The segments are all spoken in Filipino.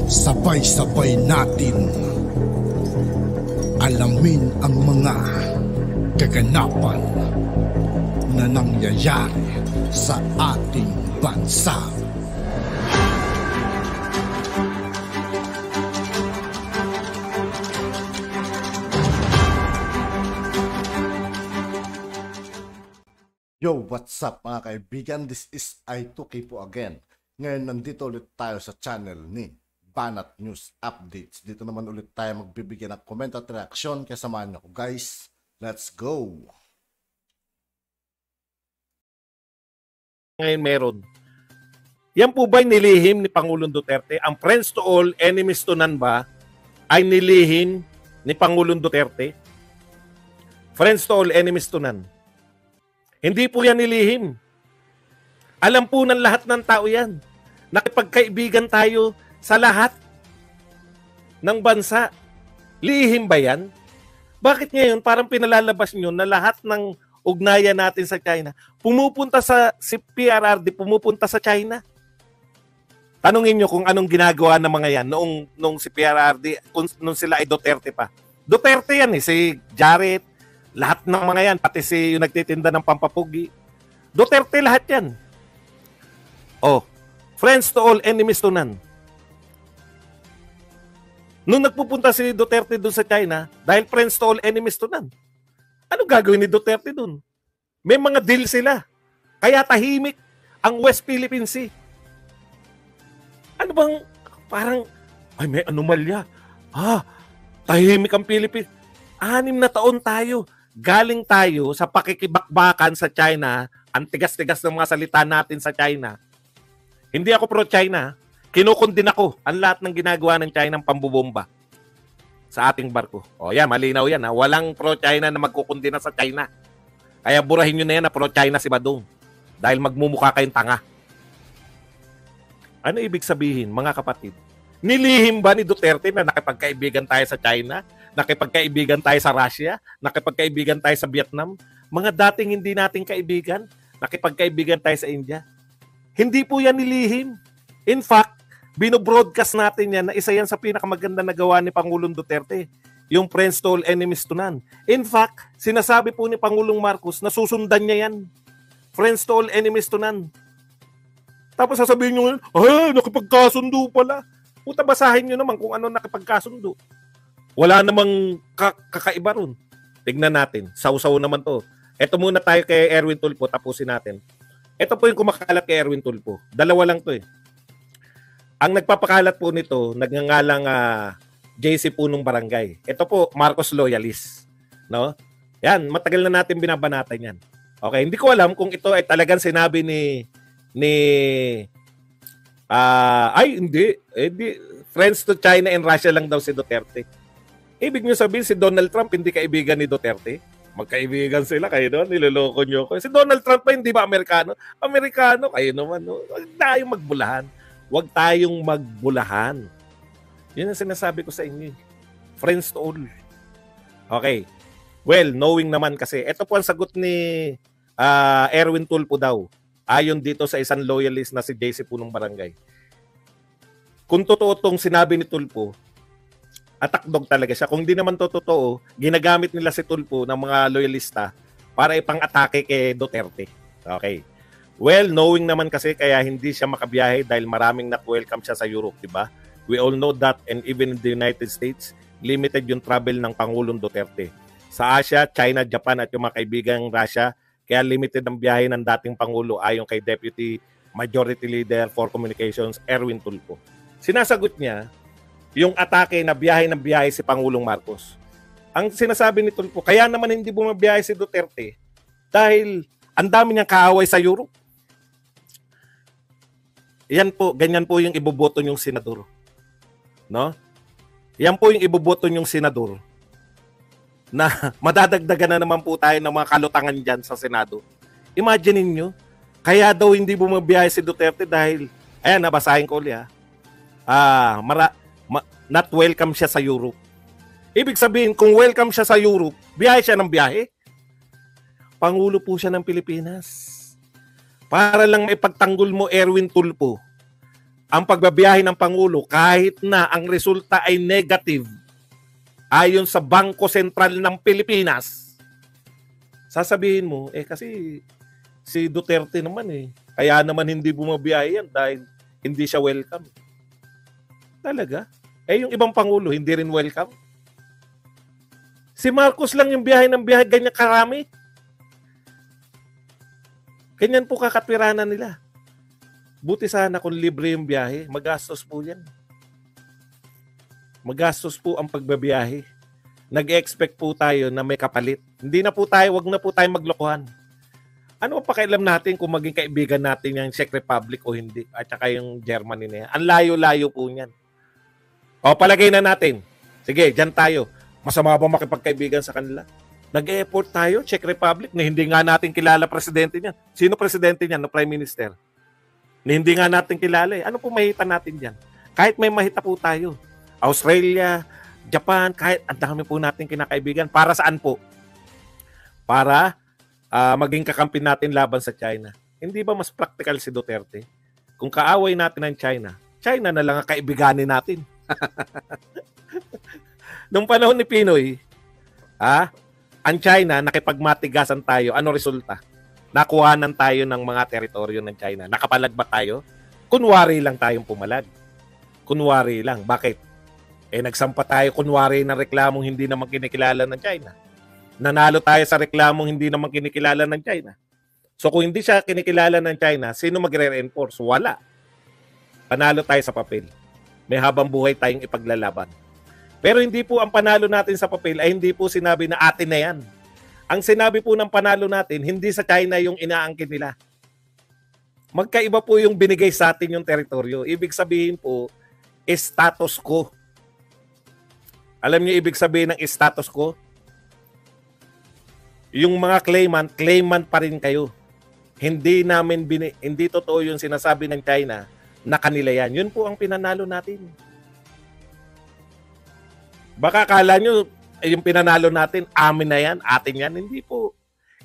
Sabay-sabay natin alamin ang mga kaganapan na nangyayari sa ating bansa. Yo, what's up mga kaibigan? This is I2K po again. Ngayon nandito ulit tayo sa channel ni Banat News Updates. Dito naman ulit tayo magbibigay ng comment at reaksyon. Kaya samahan niyo ko guys. Let's go! Ngayon meron. Yan po ba'y nilihim ni Pangulong Duterte? Ang friends to all, enemies to none ba ay nilihim ni Pangulong Duterte? Friends to all, enemies to none. Hindi po yan nilihim. Alam po ng lahat ng tao yan. Nakipagkaibigan tayo sa lahat ng bansa. Lihim ba yan? Bakit ngayon parang pinalalabas nyo na lahat ng ugnayan natin sa China pumupunta si PRRD pumupunta sa China? Tanungin nyo kung anong ginagawa ng mga yan noong si PRRD, nung sila ay Duterte pa. Duterte yan si Jared, lahat ng mga yan, pati yung nagtitinda ng pampapugi. Duterte lahat yan. Oh, friends to all, enemies to none. Nung nagpupunta si Duterte doon sa China, dahil friends to all, enemies to none, ano gagawin ni Duterte doon? May mga deal sila. Kaya tahimik ang West Philippine Sea. Ano bang, parang, ay may anomalya. Tahimik ang Philippines. 6 na taon tayo. Galing tayo sa pakikibakbakan sa China, ang tigas-tigas ng mga salita natin sa China. Hindi ako pro-China. Kinukundin ako ang lahat ng ginagawa ng China ng pambubomba sa ating barko. O yan, malinaw yan. Walang pro-China na magkukundina sa China. Kaya burahin nyo na yan na pro-China si Badong. Dahil magmumukha kayong tanga. Ano ibig sabihin, mga kapatid? Nilihim ba ni Duterte na nakipagkaibigan tayo sa China? Nakipagkaibigan tayo sa Russia? Nakipagkaibigan tayo sa Vietnam? Mga dating hindi nating kaibigan? Nakipagkaibigan tayo sa India? Hindi po yan nilihim. In fact, binobroadcast natin yan na isa yan sa pinakamaganda na gawa ni Pangulong Duterte. Yung friends to all, enemies to none. In fact, sinasabi po ni Pangulong Marcos na susundan niya yan. Friends to all, enemies to none. Tapos sasabihin nyo, nakipagkasundo pala. Puta, basahin nyo naman kung ano nakipagkasundo. Wala namang kakaiba ron. Tignan natin. Sausaw naman to. Ito muna tayo kay Erwin Tulfo. Tapusin natin. Ito po yung kumakalat kay Erwin Tulfo. Dalawa lang to eh. Ang nagpapakalat po nito, nagngangalang JC Punong Barangay. Ito po, Marcos Loyalist. No? Yan, matagal na natin binabanatan yan. Okay, hindi ko alam kung ito ay talagang sinabi hindi. Friends to China and Russia lang daw si Duterte. Ibig nyo sabihin si Donald Trump hindi kaibigan ni Duterte? Magkaibigan sila, kayo doon, niloloko nyo ko. Si Donald Trump pa hindi ba Amerikano? Amerikano, kayo naman. No? Huwag tayong magbulahan. Huwag tayong magbulahan. Yun ang sinasabi ko sa inyo. Friends to all. Okay. Well, knowing naman kasi, ito po ang sagot ni Erwin Tulfo daw. Ayon dito sa isang loyalist na si JC Punong Barangay. Kung totoo itong sinabi ni Tulfo, atakdog talaga siya. Kung di naman totoo, ginagamit nila si Tulfo ng mga loyalista para ipang-atake kay Duterte. Okay. Well, knowing naman kasi kaya hindi siya makabiyahe dahil maraming not-welcome siya sa Europe, di ba? We all know that, and even in the United States, limited yung travel ng Pangulong Duterte. Sa Asia, China, Japan at yung mga kaibigang Russia, kaya limited ang biyahe ng dating Pangulo ayon kay Deputy Majority Leader for Communications, Erwin Tulfo. Sinasagot niya yung atake na biyahe ng biyahe si Pangulong Marcos. Ang sinasabi ni Tulfo, kaya naman hindi bumabiyahe si Duterte dahil ang dami niyang kaaway sa Europe. Yan po, ganyan po yung iboboto niyong senador. No? Yan po yung iboboto niyong senador na madadagdagan na naman po tayo ng mga kalutangan dyan sa Senado. Imagine niyo, kaya daw hindi bumabiyahe si Duterte dahil, ayan, nabasahin ko ulit not welcome siya sa Europe. Ibig sabihin, kung welcome siya sa Europe, biyahe siya ng biyahe. Pangulo po siya ng Pilipinas. Para lang maipagtanggol mo, Erwin Tulfo, ang pagbabiyahe ng Pangulo kahit na ang resulta ay negative ayon sa Bangko Sentral ng Pilipinas. Sasabihin mo, kasi si Duterte naman kaya naman hindi bumabiyahe yan dahil hindi siya welcome. Talaga? Yung ibang Pangulo, hindi rin welcome? Si Marcos lang yung biyahe ng biyahe, ganyan karami. Ganyan po kakatwiranan nila. Buti sana kung libre yung biyahe, magastos po yan. Magastos po ang pagbabiyahe. Nag-expect po tayo na may kapalit. Hindi na po tayo, wag na po tayo maglokohan. Ano pa pakialam natin kung maging kaibigan natin yung Czech Republic o hindi? At saka yung Germany na yan. Ang layo-layo po niyan. O, palagay na natin. Sige, dyan tayo. Masama ba makipagkaibigan sa kanila? Nag-e-effort tayo, Czech Republic, na hindi nga natin kilala presidente niyan. Sino presidente niyan? No, Prime Minister? Na hindi nga natin kilala. Ano po mahita natin dyan? Kahit may mahita po tayo. Australia, Japan, kahit ang dami po natin kinakaibigan. Para saan po? Para maging kakampi natin laban sa China. Hindi ba mas practical si Duterte? Kung kaaway natin ang China, China na lang ang kaibiganin natin. Nung panahon ni Pinoy, ang China, nakipagmatigasan tayo. Ano resulta? Nakuhanan tayo ng mga teritoryo ng China. Nakapalag ba tayo? Kunwari lang tayong pumalag. Kunwari lang. Bakit? Nagsampa tayo kunwari ng reklamong hindi naman kinikilala ng China. Nanalo tayo sa reklamong hindi naman kinikilala ng China. So kung hindi siya kinikilala ng China, sino magre-reinforce? Wala. Panalo tayo sa papel. May habang buhay tayong ipaglalaban. Pero hindi po ang panalo natin sa papel ay hindi po sinabi na atin na yan. Ang sinabi po ng panalo natin, hindi sa China yung inaangkin nila. Magkaiba po yung binigay sa atin yung teritoryo. Ibig sabihin po, status quo. Alam niyo ibig sabihin ng status quo? Yung mga claimant pa rin kayo. Hindi totoo yung sinasabi ng China na kanila yan. Yun po ang pinanalo natin. Baka akala nyo, yung pinanalo natin, amin na yan, atin yan. Hindi po.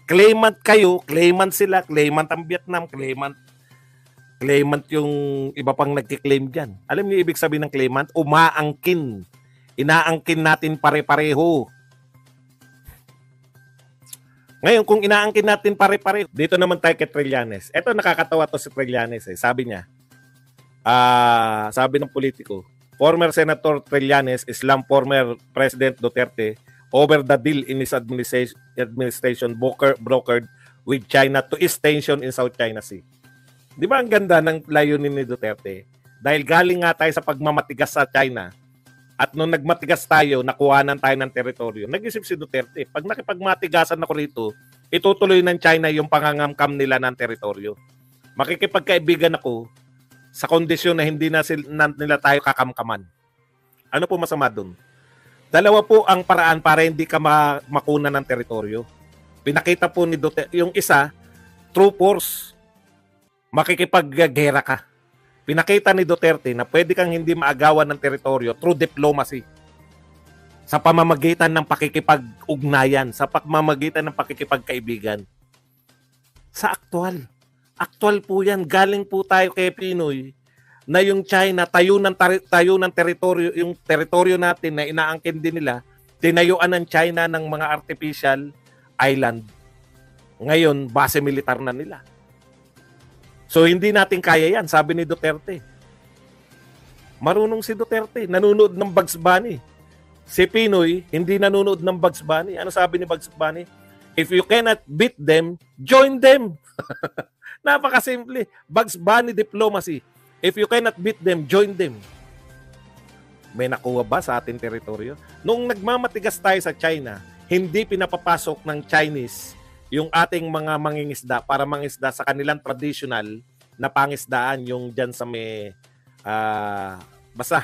Claimant kayo, claimant sila, claimant ang Vietnam, claimant yung iba pang nagkiklaim dyan. Alam niyo ibig sabihin ng claimant? Umaangkin. Inaangkin natin pare-pareho. Ngayon, kung inaangkin natin pare-pareho, dito naman tayo kay Trillanes. Ito nakakatawa to si Trillanes. Sabi niya, sabi ng politiko, former Senator Trillanes slammed former President Duterte over the deal in his administration brokered with China to ease tension in South China Sea. Di ba ang ganda ng layunin ni Duterte? Dahil galing nga tayo sa pagmamatigas sa China at nung nagmatigas tayo, nakuhanan tayo ng teritoryo. Nag-isip si Duterte, pag nakipagmatigasan ako rito, itutuloy ng China yung pangangamkam nila ng teritoryo. Makikipagkaibigan ako sa kondisyon na hindi na nila tayo kakamkaman. Ano po masama dun? Dalawa po ang paraan para hindi ka makuna ng teritoryo. Pinakita po ni Duterte, yung isa, true force. Makikipaggera ka. Pinakita ni Duterte na pwede kang hindi maagawan ng teritoryo through diplomacy. Sa pamamagitan ng pakikipag-ugnayan, sa pamamagitan ng pakikipagkaibigan. Sa aktual. Aktual po yan. Galing po tayo kay Pinoy na yung China tayo ng teritoryo, yung teritoryo natin na inaangkin din nila, tinayuan ng China ng mga artificial island. Ngayon, base militar na nila. So, hindi natin kaya yan, sabi ni Duterte. Marunong si Duterte, nanonood ng Bugs Bunny. Si Pinoy, hindi nanonood ng Bugs Bunny. Ano sabi ni Bugs Bunny? If you cannot beat them, join them. Napakasimple. Bugs Bunny diplomacy. If you cannot beat them, join them. May nakuha ba sa ating teritoryo? Noong nagmamatigas tayo sa China, hindi pinapapasok ng Chinese yung ating mga mangingisda para mangisda sa kanilang traditional na pangisdaan yung dyan sa may basta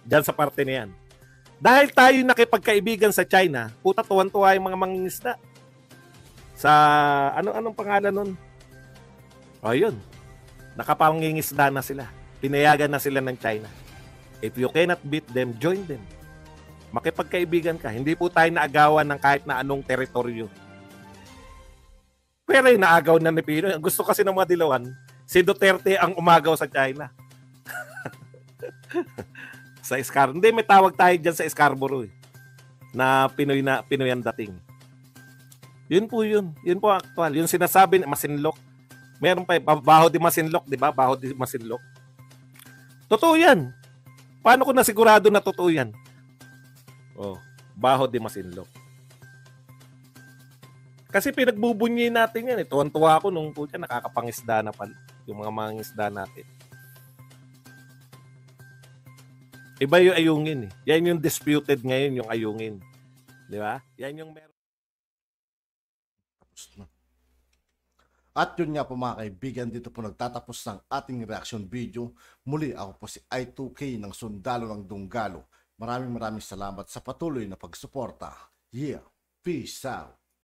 dyan sa parte na yan. Dahil tayo nakipagkaibigan sa China, puta tuwan-tuwa yung mga mangingisda. Sa anong pangalan nun? O yun, nakapangingisda na sila. Pinayagan na sila ng China. If you cannot beat them, join them. Makipagkaibigan ka. Hindi po tayo naagawan ng kahit na anong teritoryo. Pero yung naagaw na ni Pinoy. Gusto kasi ng mga dilawan, si Duterte ang umagaw sa China. Sa Scarborough. Hindi, may tawag tayo dyan sa Scarborough eh. Na Pinoy ang dating. Yun po yun. Yun po actual. Yung sinasabi na Masinloc. Meron pa, Baho de Masinloc, di ba? Baho de Masinloc. Totoo yan. Paano ko nasigurado na totoo yan? Oh, Baho de Masinloc. Kasi pinagbubunyi natin yan. Tuwan-tuwa ako nung po dyan, nakakapangisda na pala. Yung mga mangisda natin. Iba yung ayungin eh. Yan yung disputed ngayon, yung ayungin. Di ba? Yan yung meron. Tapos na. At yun nga po mga kaibigan, dito po nagtatapos ng ating reaction video. Muli ako po si I2K ng Sundalo ng Dunggalo. Maraming salamat sa patuloy na pagsuporta. Yeah, peace out.